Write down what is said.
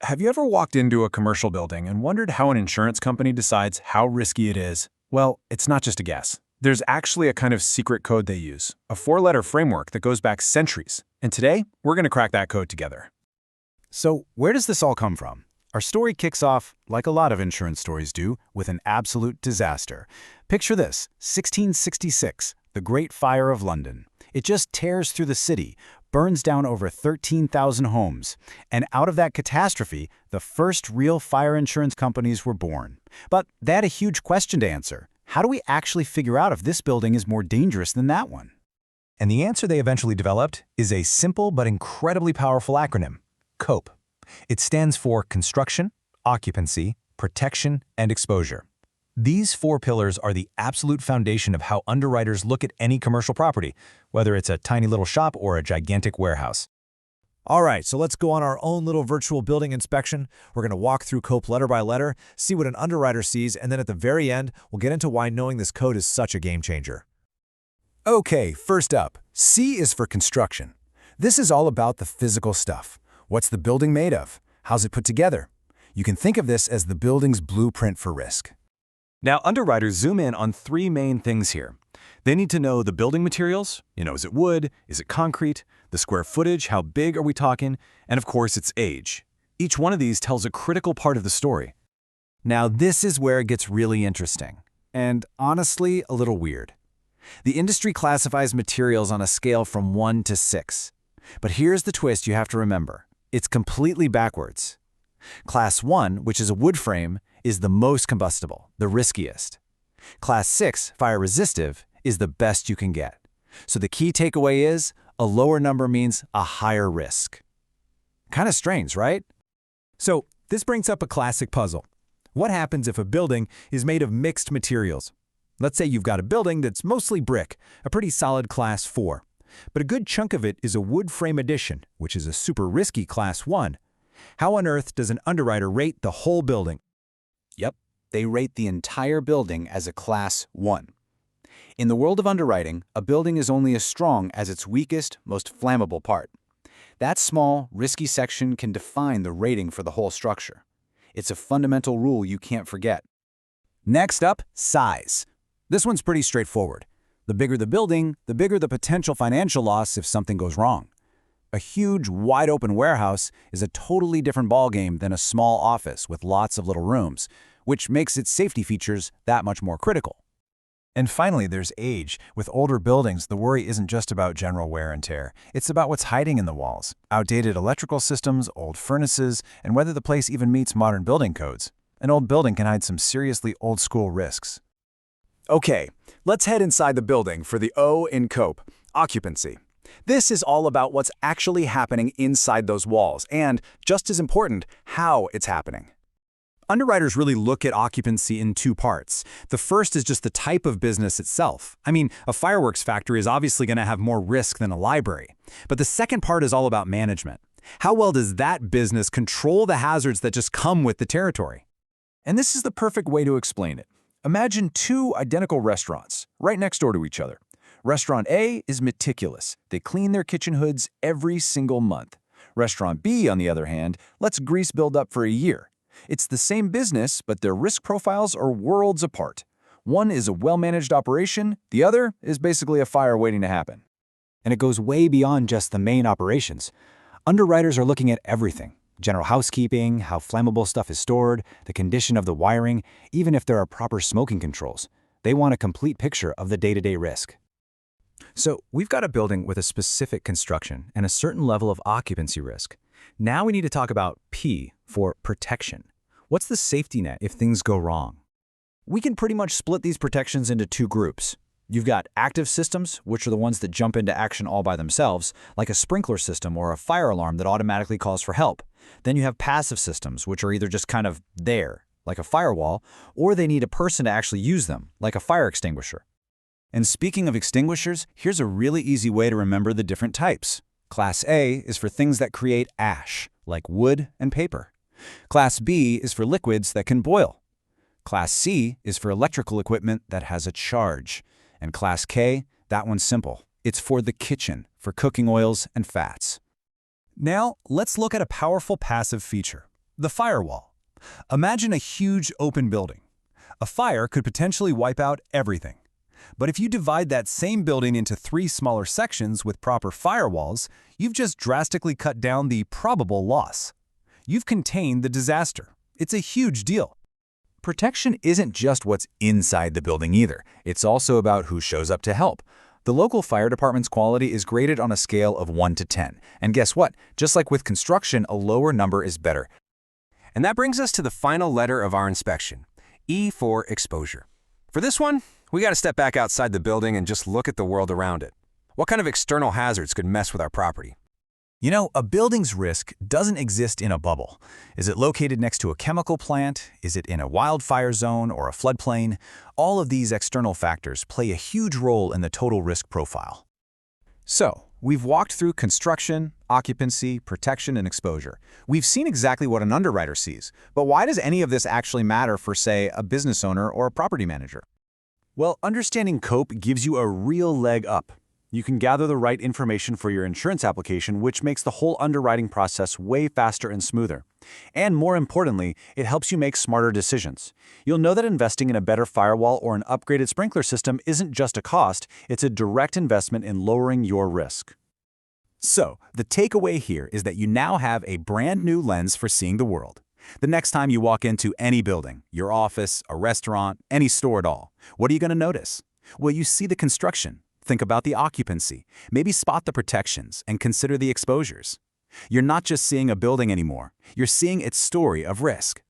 Have you ever walked into a commercial building and wondered how an insurance company decides how risky it is? Well, it's not just a guess. There's actually a kind of secret code they use, a four-letter framework that goes back centuries. And today, we're going to crack that code together. So, where does this all come from? Our story kicks off, like a lot of insurance stories do, with an absolute disaster. Picture this, 1666, the Great Fire of London. It just tears through the city, burns down over 13,000 homes. And out of that catastrophe, the first real fire insurance companies were born. But they had a huge question to answer. How do we actually figure out if this building is more dangerous than that one? And the answer they eventually developed is a simple but incredibly powerful acronym, COPE. It stands for Construction, Occupancy, Protection, and Exposure. These four pillars are the absolute foundation of how underwriters look at any commercial property, whether it's a tiny little shop or a gigantic warehouse. All right, so let's go on our own little virtual building inspection. We're going to walk through COPE letter by letter, see what an underwriter sees, and then at the very end, we'll get into why knowing this code is such a game changer. Okay, first up, C is for construction. This is all about the physical stuff. What's the building made of? How's it put together? You can think of this as the building's blueprint for risk. Now, underwriters zoom in on three main things here. They need to know the building materials, is it wood, is it concrete, the square footage, how big are we talking, and of course its age. Each one of these tells a critical part of the story. Now, this is where it gets really interesting, and honestly, a little weird. The industry classifies materials on a scale from 1 to 6. But here's the twist you have to remember. It's completely backwards. Class 1, which is a wood frame, is the most combustible, the riskiest. Class 6, fire resistive, is the best you can get. So the key takeaway is, a lower number means a higher risk. Kind of strange, right? So this brings up a classic puzzle. What happens if a building is made of mixed materials? Let's say you've got a building that's mostly brick, a pretty solid class 4. But a good chunk of it is a wood frame addition, which is a super risky class 1. How on earth does an underwriter rate the whole building? Yep, they rate the entire building as a class 1. In the world of underwriting, a building is only as strong as its weakest, most flammable part. That small, risky section can define the rating for the whole structure. It's a fundamental rule you can't forget. Next up, size. This one's pretty straightforward. The bigger the building, the bigger the potential financial loss if something goes wrong. A huge, wide-open warehouse is a totally different ballgame than a small office with lots of little rooms, which makes its safety features that much more critical. And finally, there's age. With older buildings, the worry isn't just about general wear and tear. It's about what's hiding in the walls, outdated electrical systems, old furnaces, and whether the place even meets modern building codes. An old building can hide some seriously old-school risks. Okay, let's head inside the building for the O in COPE, occupancy. This is all about what's actually happening inside those walls and, just as important, how it's happening. Underwriters really look at occupancy in two parts. The first is just the type of business itself. I mean, a fireworks factory is obviously going to have more risk than a library. But the second part is all about management. How well does that business control the hazards that just come with the territory? And this is the perfect way to explain it. Imagine two identical restaurants, right next door to each other. Restaurant A is meticulous. They clean their kitchen hoods every single month. Restaurant B, on the other hand, lets grease build up for a year. It's the same business, but their risk profiles are worlds apart. One is a well-managed operation, the other is basically a fire waiting to happen. And it goes way beyond just the main operations. Underwriters are looking at everything. General housekeeping, how flammable stuff is stored, the condition of the wiring, even if there are proper smoking controls. They want a complete picture of the day-to-day risk. So we've got a building with a specific construction and a certain level of occupancy risk. Now we need to talk about P for protection. What's the safety net if things go wrong? We can pretty much split these protections into two groups. You've got active systems, which are the ones that jump into action all by themselves, like a sprinkler system or a fire alarm that automatically calls for help. Then you have passive systems, which are either just kind of there, like a firewall, or they need a person to actually use them, like a fire extinguisher. And speaking of extinguishers, here's a really easy way to remember the different types. Class A is for things that create ash, like wood and paper. Class B is for liquids that can boil. Class C is for electrical equipment that has a charge. And Class K, that one's simple. It's for the kitchen, for cooking oils and fats. Now, let's look at a powerful passive feature, The firewall. Imagine a huge open building. A fire could potentially wipe out everything. But if you divide that same building into 3 smaller sections with proper firewalls, you've just drastically cut down the probable loss. You've contained the disaster. It's a huge deal. Protection isn't just what's inside the building either. It's also about who shows up to help. The local fire department's quality is graded on a scale of 1 to 10. And guess what? Just like with construction, a lower number is better. And that brings us to the final letter of our inspection, E for exposure. For this one, we got to step back outside the building and just look at the world around it. What kind of external hazards could mess with our property? You know, a building's risk doesn't exist in a bubble. Is it located next to a chemical plant? Is it in a wildfire zone or a floodplain? All of these external factors play a huge role in the total risk profile. So, we've walked through construction, occupancy, protection, and exposure. We've seen exactly what an underwriter sees. But why does any of this actually matter for, say, a business owner or a property manager? Well, understanding COPE gives you a real leg up. You can gather the right information for your insurance application, which makes the whole underwriting process way faster and smoother. And more importantly, it helps you make smarter decisions. You'll know that investing in a better firewall or an upgraded sprinkler system isn't just a cost, it's a direct investment in lowering your risk. So, the takeaway here is that you now have a brand new lens for seeing the world. The next time you walk into any building, your office, a restaurant, any store at all, what are you going to notice? Well, you see the construction. Think about the occupancy, maybe spot the protections, and consider the exposures. You're not just seeing a building anymore, you're seeing its story of risk.